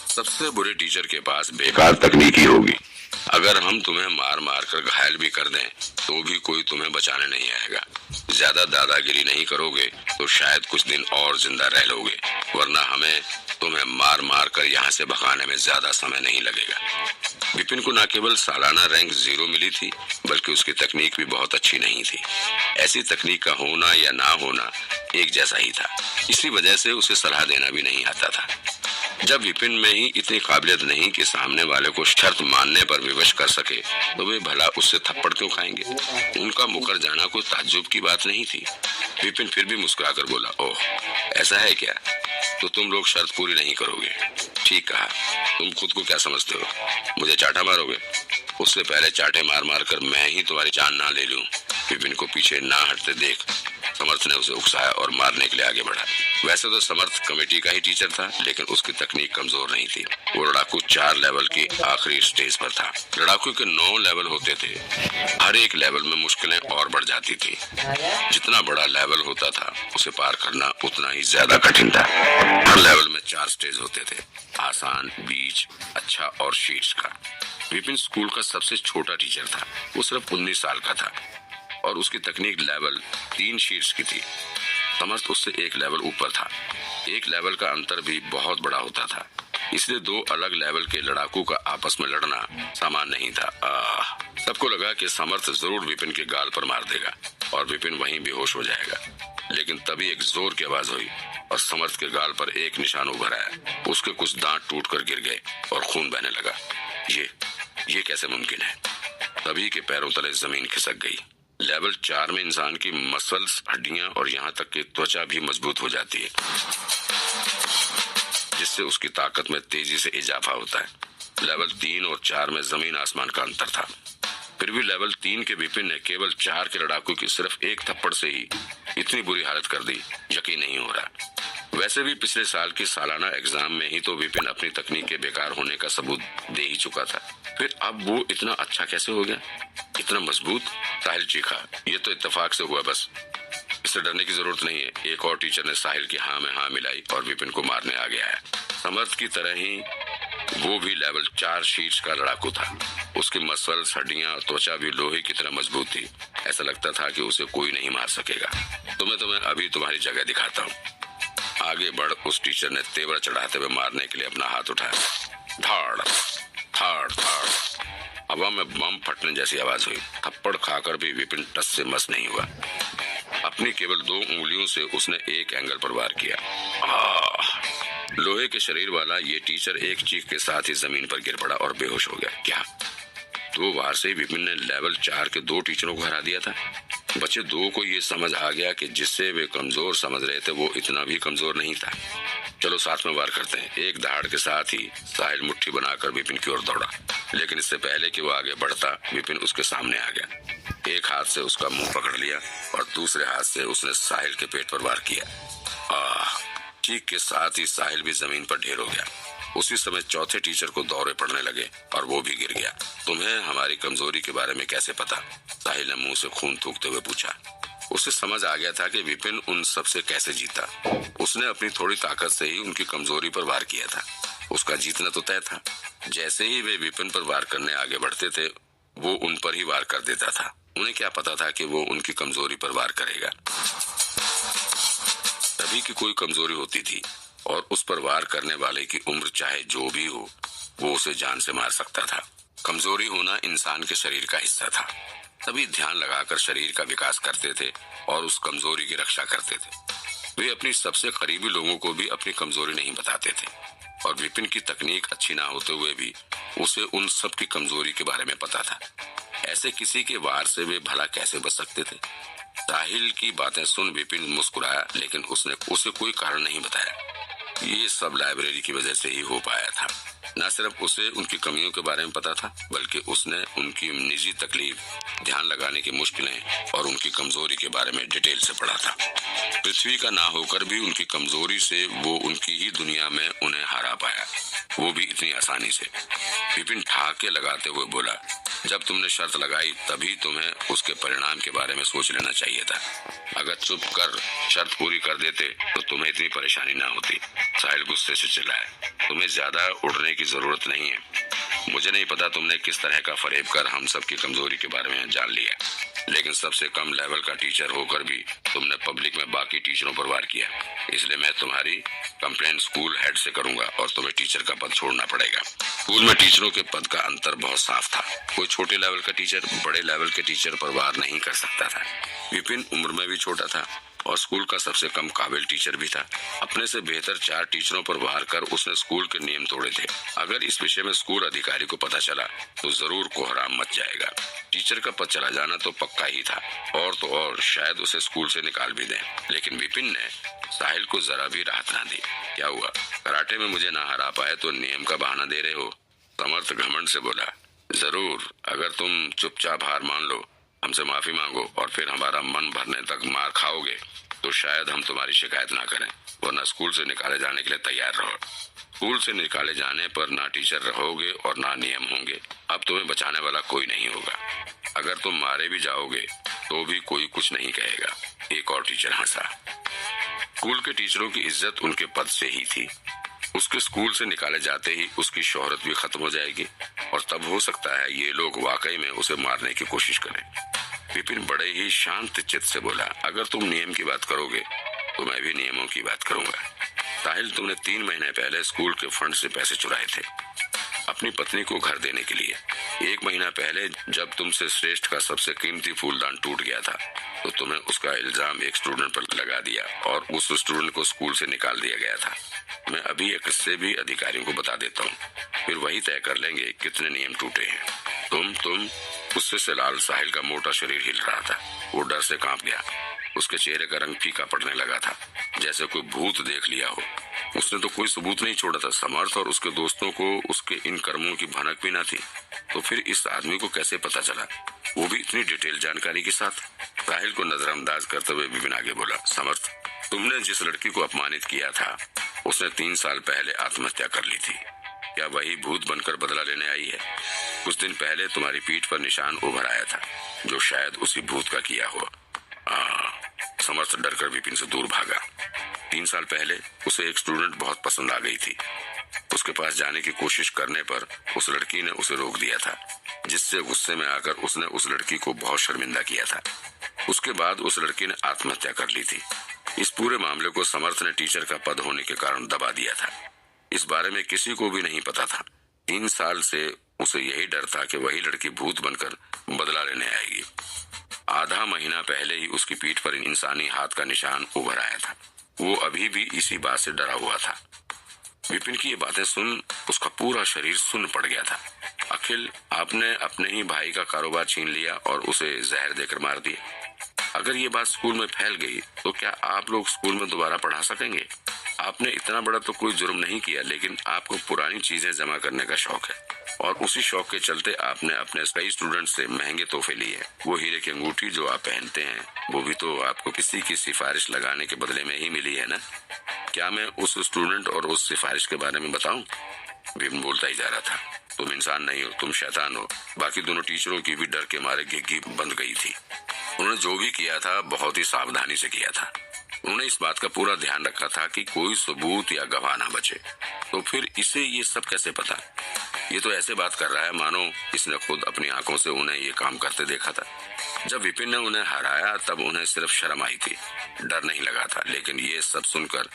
सबसे बुरे टीचर के पास बेकार तकनीकी होगी। अगर हम तुम्हें मार मार कर घायल भी कर दें तो भी कोई तुम्हें बचाने नहीं आएगा। ज्यादा दादागिरी नहीं करोगे तो शायद कुछ दिन और जिंदा रह लोगे, वरना हमें तुम्हें मार मार कर यहाँ से भगाने में ज्यादा समय नहीं लगेगा। विपिन को न केवल सालाना रैंक 0 मिली थी, बल्कि उसकी तकनीक भी बहुत अच्छी नहीं थी। ऐसी तकनीक का होना या ना होना एक जैसा ही था। इसी वजह से उसे सलाह देना भी नहीं आता था। जब विपिन में ही इतनी काबिलियत नहीं कि सामने वाले को शर्त मानने पर विवश कर सके, तो वे भला उससे थप्पड़ क्यों खाएंगे? उनका मुकर जाना कोई ताज्जुब की बात नहीं थी। विपिन फिर भी मुस्कुराकर बोला, ओह ऐसा है क्या? तो तुम लोग शर्त पूरी नहीं करोगे। ठीक कहा। तुम खुद को क्या समझते हो? मुझे चाटा मारोगे? उससे पहले चाटे मार मार कर मैं ही तुम्हारी जान ना ले लूं। विपिन को पीछे ना हटते देख समर्थ ने उसे उकसाया और मारने के लिए आगे बढ़ा। वैसे तो समर्थ कमेटी का ही टीचर था, लेकिन उसकी तकनीक कमजोर नहीं थी। वो लड़ाकू 4 लेवल की आखिरी स्टेज पर था। लड़ाकू के 9 लेवल होते थे। हर एक लेवल में मुश्किलें और बढ़ जाती थी। जितना बड़ा लेवल होता था उसे पार करना उतना ही ज्यादा कठिन था। हर लेवल में 4 स्टेज होते थे, आसान, बीच, अच्छा और शीर्ष का। विपिन स्कूल का सबसे छोटा टीचर था। वो सिर्फ 19 साल का था और उसकी तकनीक लेवल 3 शीर्ष की थी। समर्थ उससे 1 लेवल ऊपर था। 1 लेवल का अंतर भी बहुत बड़ा होता था, इसलिए 2 अलग लेवल के लड़ाकू का आपस में लड़ना सामान्य नहीं था। सबको लगा कि समर्थ जरूर विपिन के गाल पर मार देगा और विपिन वहीं बेहोश हो जाएगा। लेकिन तभी एक जोर की आवाज हुई और समर्थ के गाल पर एक निशान उभर आया। उसके कुछ दांत टूटकर गिर गए और खून बहने लगा। ये कैसे मुमकिन है? तभी के पैरों तले जमीन खिसक गई। लेवल 4 में इंसान की मसल्स, हड्डियां और यहाँ तक कि त्वचा भी मजबूत हो जाती है, जिससे उसकी ताकत में तेजी से इजाफा होता है। लेवल 3 और 4 में जमीन आसमान का अंतर था। फिर भी लेवल 3 के विपिन ने केवल 4 के लड़ाकू की सिर्फ 1 थप्पड़ से ही इतनी बुरी हालत कर दी, यकीन नहीं हो रहा। वैसे भी पिछले साल की सालाना एग्जाम में ही तो विपिन अपनी तकनीक के बेकार होने का सबूत दे ही चुका था। फिर अब वो इतना अच्छा कैसे हो गया, इतना मजबूत? साहिल चीखा, ये तो इत्तेफाक से हुआ, बस इससे डरने की जरूरत नहीं है। एक और टीचर ने साहिल की हाँ में हाँ मिलाई और विपिन को मारने आ गया है। समर्थ की तरह ही वो भी लेवल 4 शीर्ष का लड़ाकू था। उसकी मसल्स, हड्डियां और त्वचा भी लोहे की तरह मजबूत थी। ऐसा लगता था कि उसे कोई नहीं मार सकेगा। तुम्हें अभी तुम्हारी जगह दिखाता हूँ। आगे बढ़, उस टीचर ने तेवर चढ़ाते हुए मारने के लिए अपना हाथ उठाया। धाड़ धाड़ धाड़, हवा में बम फटने जैसी आवाज हुई। थप्पड़ खाकर भी विपिन टस से मस नहीं हुआ। अपनी केवल 2 उंगलियों से उसने एक एंगल पर वार किया। लोहे के शरीर वाला ये टीचर एक चीख के साथ ही जमीन पर गिर पड़ा और बेहोश हो गया। क्या 2 वार से विपिन ने लेवल 4 के 2 टीचरों को हरा दिया था? बच्चे 2 को ये समझ आ गया कि जिससे वे कमजोर समझ रहे थे वो इतना भी कमजोर नहीं था। चलो साथ में वार करते हैं। एक दहाड़ के साथ ही साहिल मुट्ठी बनाकर विपिन की ओर दौड़ा, लेकिन इससे पहले कि वो आगे बढ़ता, विपिन उसके सामने आ गया। एक हाथ से उसका मुंह पकड़ लिया और दूसरे हाथ से उसने साहिल के पेट पर वार किया। चीख के साथ ही साहिल भी जमीन पर ढेर हो गया। उसी समय चौथे टीचर को दौरे पड़ने लगे और वो भी गिर गया। तुम्हें हमारी कमजोरी के बारे में कैसे पता? साहिल ने मुंह से खून थूकते हुए पूछा। उसे समझ आ गया था कि विपिन उन सब से कैसे जीता। उसने अपनी थोड़ी ताकत से ही उनकी कमजोरी पर वार किया था। उसका जीतना तो तय था। जैसे ही वे विपिन पर वार करने आगे बढ़ते थे, वो उन पर ही वार कर देता था। उन्हें क्या पता था कि वो उनकी कमजोरी पर वार करेगा। तभी की कोई कमजोरी होती थी और उस पर वार करने वाले की उम्र चाहे जो भी हो, वो उसे जान से मार सकता था। कमजोरी होना इंसान के शरीर का हिस्सा था। तभी ध्यान लगाकर शरीर का विकास करते थे और उस कमजोरी की रक्षा करते थे। वे अपनी सबसे करीबी लोगों को भी अपनी कमजोरी नहीं बताते थे और विपिन की तकनीक अच्छी ना होते हुए भी उसे उन सब की कमजोरी के बारे में पता था। ऐसे किसी के वार से वे भला कैसे बच सकते थे? साहिल की बातें सुन विपिन मुस्कुराया, लेकिन उसने उसे कोई कारण नहीं बताया। ये सब लाइब्रेरी की वजह से ही हो पाया था। न सिर्फ उसे उनकी कमियों के बारे में पता था, बल्कि उसने उनकी निजी तकलीफ, ध्यान लगाने की मुश्किलें और उनकी कमजोरी के बारे में डिटेल से पढ़ा था। पृथ्वी का ना होकर भी उनकी कमजोरी से वो उनकी ही दुनिया में उन्हें हरा पाया, वो भी इतनी आसानी से। विपिन ठहाके लगाते हुए बोला, जब तुमने शर्त लगाई तभी तुम्हें उसके परिणाम के बारे में सोच लेना चाहिए था। अगर चुप कर शर्त पूरी कर देते तो तुम्हें इतनी परेशानी ना होती। साहिल गुस्से से चिल्लाया। तुम्हें ज्यादा उड़ने की जरूरत नहीं है। मुझे नहीं पता तुमने किस तरह का फरेब कर हम सबकी कमजोरी के बारे में जान लिया, लेकिन सबसे कम लेवल का टीचर होकर भी तुमने पब्लिक में बाकी टीचरों पर वार किया। इसलिए मैं तुम्हारी कंप्लेंट स्कूल हेड से करूंगा और तुम्हें टीचर का पद छोड़ना पड़ेगा। स्कूल में टीचरों के पद का अंतर बहुत साफ था। कोई छोटे लेवल का टीचर बड़े लेवल के टीचर पर वार नहीं कर सकता था। विपिन उम्र में भी छोटा था और स्कूल का सबसे कम काबिल टीचर भी था। अपने से बेहतर 4 टीचरों पर वार कर उसने स्कूल के नियम तोड़े थे। अगर इस विषय में स्कूल अधिकारी को पता चला तो जरूर कोहराम मच जाएगा। टीचर का पद चला जाना तो पक्का ही था, और तो और शायद उसे स्कूल से निकाल भी दें। लेकिन विपिन ने साहिल को जरा भी राहत ना दी। क्या हुआ, कराटे में मुझे ना हरा पाए तो नियम का बहाना दे रहे हो? समर्थ घमंड से बोला। जरूर, अगर तुम चुपचाप हार मान लो, हमसे माफी मांगो और फिर हमारा मन भरने तक मार खाओगे तो शायद हम तुम्हारी शिकायत ना करें, वरना स्कूल से निकाले जाने के लिए तैयार रहो। स्कूल से निकाले जाने पर ना टीचर रहोगे और ना नियम होंगे। अब तुम्हें बचाने वाला कोई नहीं होगा। अगर तुम मारे भी जाओगे तो भी कोई कुछ नहीं कहेगा। एक और टीचर हंसा। स्कूल के टीचरों की इज्जत उनके पद से ही थी। उसके स्कूल से निकाले जाते ही उसकी शोहरत भी खत्म हो जाएगी और तब हो सकता है ये लोग वाकई में उसे मारने की कोशिश करें। विपिन बड़े ही शांत चित्त से बोला, अगर तुम नियम की बात करोगे तो मैं भी नियमों की बात करूंगा। साहिल, तुमने 3 महीने पहले स्कूल के फंड से पैसे चुराए थे अपनी पत्नी को घर देने के लिए। 1 महीना पहले जब तुमसे श्रेष्ठ का सबसे कीमती फूलदान टूट गया था तो तुम्हें उसका इल्जाम एक स्टूडेंट पर लगा दिया और उस स्टूडेंट को स्कूल से निकाल दिया गया था। मैं अभी एक किस्से भी अधिकारियों को बता देता हूँ, फिर वही तय कर लेंगे कितने नियम टूटे हैं। तुम गुस्से से लाल साहिल का मोटा शरीर हिल रहा था। वो डर से कांप गया। उसके चेहरे का रंग फीका पड़ने लगा था, जैसे कोई भूत देख लिया हो। उसने तो कोई सबूत नहीं छोड़ा था। समर्थ और उसके दोस्तों को उसके इन कर्मों की भनक भी न थी, तो फिर इस आदमी को कैसे पता चला, वो भी इतनी डिटेल जानकारी के साथ? साहिल को नजरअंदाज करते हुए विपिन आगे बोला, समर्थ, तुमने जिस लड़की को अपमानित किया था उसने 3 साल पहले आत्महत्या कर ली थी। क्या वही भूत बनकर बदला लेने आई है? कुछ दिन पहले तुम्हारी पीठ पर निशान उभर आया था जो शायद उसी भूत का किया हो। समर्थ डरकर विपिन से दूर भागा। 3 साल पहले उसे एक स्टूडेंट बहुत पसंद आ गई थी। उसके पास जाने की कोशिश करने पर उस लड़की ने उसे रोक दिया था, जिससे गुस्से में आकर उसने उस लड़की को बहुत शर्मिंदा किया था। उसके बाद उस लड़की ने आत्महत्या कर ली थी। इस पूरे मामले को समर्थ ने टीचर का पद होने के कारण दबा दिया था। इस बारे में किसी को भी नहीं पता था। 3 साल से उसे यही डर था कि वही लड़की भूत बनकर बदला लेने आएगी। आधा महीना पहले ही उसकी पीठ पर इंसानी हाथ का निशान उभर आया था। वो अभी भी इसी बात से डरा हुआ था। विपिन की ये बातें सुन उसका पूरा शरीर सुन्न पड़ गया था। अखिल, आपने अपने ही भाई का कारोबार छीन लिया और उसे जहर देकर मार दिया। अगर ये बात स्कूल में फैल गई तो क्या आप लोग स्कूल में दोबारा पढ़ा सकेंगे? आपने इतना बड़ा तो कोई जुर्म नहीं किया, लेकिन आपको पुरानी चीजें जमा करने का शौक है और उसी शौक के चलते आपने अपने कई स्टूडेंट से महंगे तोहफे लिए। वो हीरे की अंगूठी जो आप पहनते हैं वो भी तो आपको किसी की सिफारिश लगाने के बदले में ही मिली है ना? क्या मैं उस स्टूडेंट और उस सिफारिश के बारे में बताऊं? विपिन बोलता ही जा रहा था। तुम इंसान नहीं हो, तुम शैतान हो। बाकी दोनों टीचरों की भी डर के मारे गिग्गी बंद गई थी। उन्होंने जो भी किया था बहुत ही सावधानी से किया था। उन्होंने इस बात का पूरा ध्यान रखा था कि कोई सबूत या गवाह ना बचे। तो फिर इसे ये सब कैसे पता? ये तो ऐसे बात कर रहा है मानो इसने खुद अपनी आंखों से उन्हें ये काम करते देखा था। जब विपिन ने उन्हें हराया तब उन्हें सिर्फ शर्म आई थी, डर नहीं लगा था। लेकिन ये सब सुनकर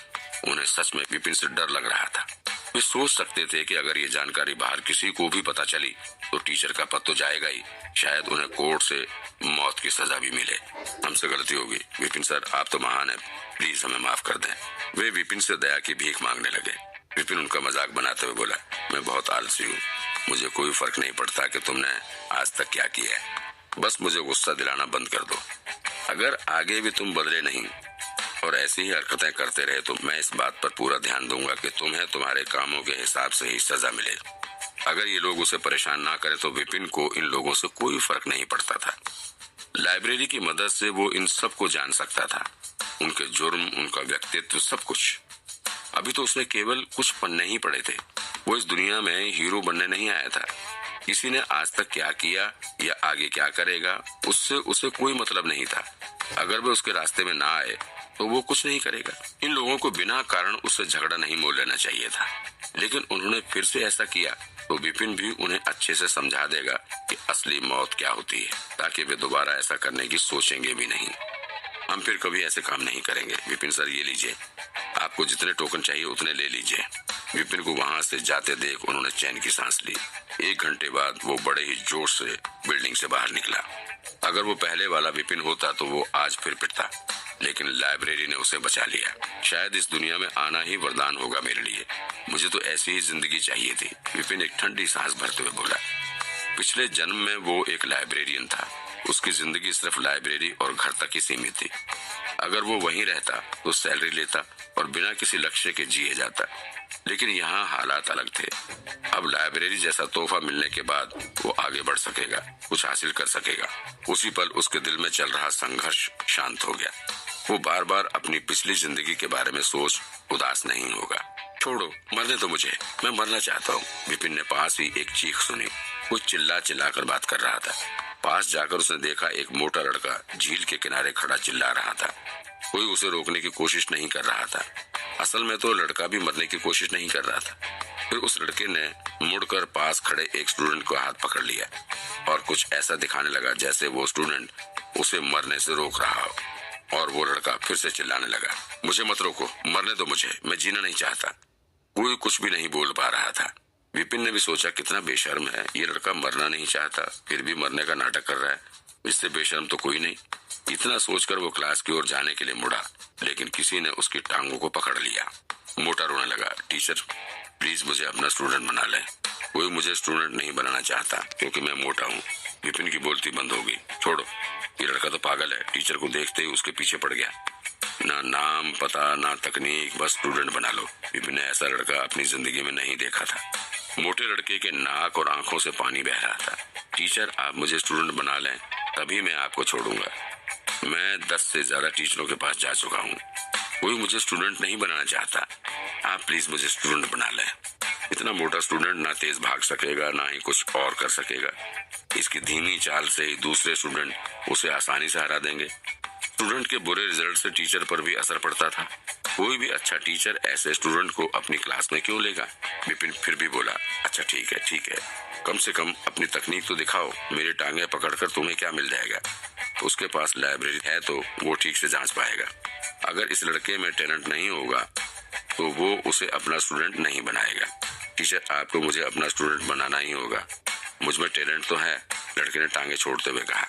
उन्हें सच में विपिन से डर लग रहा था। वे सोच सकते थे कि अगर ये जानकारी बाहर किसी को भी पता चली तो टीचर का पद तो जाएगा ही, शायद उन्हें कोर्ट से मौत की सजा भी मिले। हमसे गलती होगी विपिन सर, आप तो महान हैं, प्लीज हमें माफ कर दें। वे विपिन से दया की भीख मांगने लगे। विपिन उनका मजाक बनाते हुए बोला, मैं बहुत आलसी हूँ, मुझे कोई फर्क नहीं पड़ता कि तुमने आज तक क्या किया है। बस मुझे गुस्सा दिलाना बंद कर दो। अगर आगे भी तुम बदले नहीं और ऐसी ही हरकतें करते रहे तो मैं इस बात पर पूरा ध्यान दूंगा कि तुम्हें तुम्हारे कामों के हिसाब से ही सजा मिले। अगर ये लोग उसे परेशान ना करें तो विपिन को इन लोगों से कोई फर्क नहीं पड़ता था। लाइब्रेरी की मदद से वो इन सब को जान सकता था, उनके जुर्म, उनका व्यक्तित्व, सब कुछ। अभी तो उसने केवल कुछ पन्ने ही पढ़े थे। वो इस दुनिया में हीरो बनने नहीं आया था। किसी ने आज तक क्या किया या आगे क्या करेगा उससे उसे कोई मतलब नहीं था। अगर वह उसके रास्ते में ना आए तो वो कुछ नहीं करेगा। इन लोगों को बिना कारण उससे झगड़ा नहीं मोल लेना चाहिए था, लेकिन उन्होंने फिर से ऐसा किया तो विपिन भी उन्हें अच्छे से समझा देगा कि असली मौत क्या होती है, ताकि वे दोबारा ऐसा करने की सोचेंगे भी नहीं। हम फिर कभी ऐसे काम नहीं करेंगे। विपिन सर, ये लीजिए, आपको जितने टोकन चाहिए उतने ले लीजिए। विपिन को वहां से जाते देख उन्होंने चैन की सांस ली। 1 घंटे बाद वो बड़े ही जोश से बिल्डिंग से बाहर निकला। अगर वो पहले वाला विपिन होता तो वो आज फिर पिटता, लेकिन लाइब्रेरी ने उसे बचा लिया। शायद इस दुनिया में आना ही वरदान होगा मेरे लिए। मुझे तो ऐसी ही जिंदगी चाहिए थी। विपिन एक ठंडी सांस भरते हुए बोला। पिछले जन्म में वो एक लाइब्रेरियन था। उसकी जिंदगी सिर्फ लाइब्रेरी और घर तक ही सीमित थी। अगर वो वहीं रहता तो सैलरी लेता और बिना किसी लक्ष्य के जिए जाता, लेकिन यहाँ हालात अलग थे। अब लाइब्रेरी जैसा तोहफा मिलने के बाद वो आगे बढ़ सकेगा, कुछ हासिल कर सकेगा। उसी पल उसके दिल में चल रहा संघर्ष शांत हो गया। वो बार बार अपनी पिछली जिंदगी के बारे में सोच उदास नहीं होगा। छोड़ो, मरने दो मुझे, मैं मरना चाहता हूँ। विपिन ने पास ही एक चीख सुनी। कुछ चिल्ला चिल्ला कर बात कर रहा था। पास जाकर उसने देखा एक मोटा लड़का झील के किनारे खड़ा चिल्ला रहा था। कोई उसे रोकने की कोशिश नहीं कर रहा था। असल में तो लड़का भी मरने की कोशिश नहीं कर रहा था। फिर उस लड़के ने मुड़कर पास खड़े एक स्टूडेंट को हाथ पकड़ लिया और कुछ ऐसा दिखाने लगा जैसे वो स्टूडेंट उसे मरने से रोक रहा हो। और वो लड़का फिर से चिल्लाने लगा, मुझे मत रोको, मरने दो मुझे, मैं जीना नहीं चाहता। कोई कुछ भी नहीं बोल पा रहा था। विपिन ने भी सोचा, कितना बेशर्म है ये लड़का, मरना नहीं चाहता फिर भी मरने का नाटक कर रहा है। इससे बेशर्म तो कोई नहीं। इतना सोचकर वो क्लास की ओर जाने के लिए मुड़ा, लेकिन किसी ने उसकी टांगों को पकड़ लिया। मोटा रोने लगा, टीचर प्लीज मुझे अपना स्टूडेंट बना ले। कोई मुझे स्टूडेंट नहीं बनाना चाहता क्योंकि मैं मोटा हूँ। विपिन की बोलती बंद हो गई। छोड़ो, ये लड़का तो पागल है। टीचर को देखते ही उसके पीछे पड़ गया। ना नाम पता ना तकनीक, बस स्टूडेंट बना लो। विपिन ने ऐसा लड़का अपनी जिंदगी में नहीं देखा था। मोटे लड़के के नाक और आंखों से पानी बह रहा था। टीचर, आप मुझे स्टूडेंट बना लें तभी मैं आपको छोड़ूंगा। मैं 10 से ज्यादा टीचरों के पास जा चुका हूँ, कोई मुझे स्टूडेंट नहीं बनाना चाहता। आप प्लीज मुझे स्टूडेंट बना लें। इतना मोटा स्टूडेंट ना तेज भाग सकेगा ना ही कुछ और कर सकेगा। इसकी धीमी चाल से ही दूसरे स्टूडेंट उसे आसानी से हरा देंगे। स्टूडेंट के बुरे रिजल्ट से टीचर पर भी असर पड़ता था। कोई भी अच्छा टीचर ऐसे स्टूडेंट को अपनी क्लास में क्यों लेगा? विपिन फिर भी बोला, अच्छा ठीक है, कम से कम अपनी तकनीक तो दिखाओ। मेरी टांगे पकड़कर तुम्हें क्या मिल जाएगा? उसके पास लाइब्रेरी है तो वो ठीक से जांच पाएगा। अगर इस लड़के में टैलेंट नहीं होगा तो वो उसे अपना स्टूडेंट नहीं बनाएगा। टीचर, आपको मुझे अपना स्टूडेंट बनाना ही होगा। मुझ में टैलेंट तो है, लड़के ने टांगे छोड़ते हुए कहा।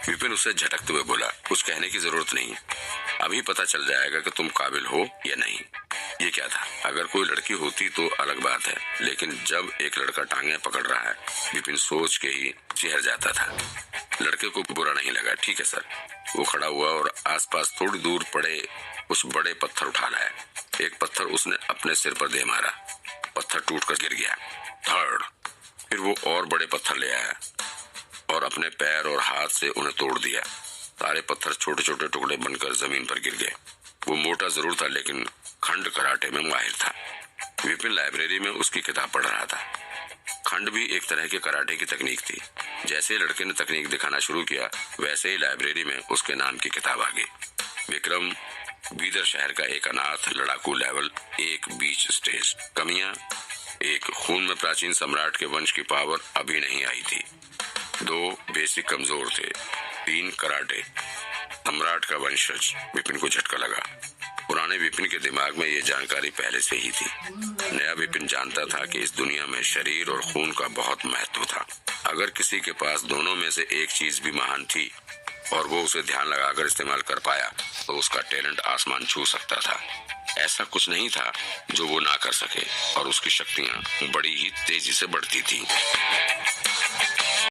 विपिन उससे झटकते हुए बोला, कुछ कहने की जरूरत नहीं, अभी पता चल जाएगा कि तुम काबिल हो या नहीं। ये क्या था? अगर कोई लड़की होती तो अलग बात है, लेकिन जब एक लड़का टांगे पकड़ रहा है, विपिन सोच के ही चेहर जाता था। लड़के को बुरा नहीं लगा। ठीक है सर। वो खड़ा हुआ और आसपास थोड़ी दूर पड़े कुछ बड़े पत्थर उठा लाया। एक पत्थर उसने अपने सिर पर दे मारा, पत्थर टूटकर गिर गया। धड़। फिर वो और बड़े पत्थर ले आया और अपने पैर और हाथ से उन्हें तोड़ दिया। सारे पत्थर छोटे छोटे टुकड़े बनकर जमीन पर गिर गए। वो मोटा जरूर था लेकिन खंड कराटे में माहिर था। विपिन लाइब्रेरी में उसकी किताब पढ़ रहा था। खंड भी एक तरह के कराटे की तकनीक थी। जैसे लड़के ने तकनीक दिखाना शुरू किया वैसे ही लाइब्रेरी में उसके नाम की किताब आ गई। विक्रम, बीदर शहर का एक अनाथ लड़ाकू, लेवल 1 बीच स्टेज। कमियां: 1, खून में प्राचीन सम्राट के वंश की पावर अभी नहीं आई थी। 2, बेसिक कमजोर थे। 3, कराटे, सम्राट का वंशज। विपिन को झटका लगा। पुराने विपिन के दिमाग में ये जानकारी पहले से ही थी। नया विपिन जानता था कि इस दुनिया में शरीर और खून का बहुत महत्व था। अगर किसी के पास दोनों में से एक चीज भी महान थी और वो उसे ध्यान लगाकर इस्तेमाल कर पाया तो उसका टैलेंट आसमान छू सकता था। ऐसा कुछ नहीं था जो वो ना कर सके और उसकी शक्तियां बड़ी ही तेजी से बढ़ती थी।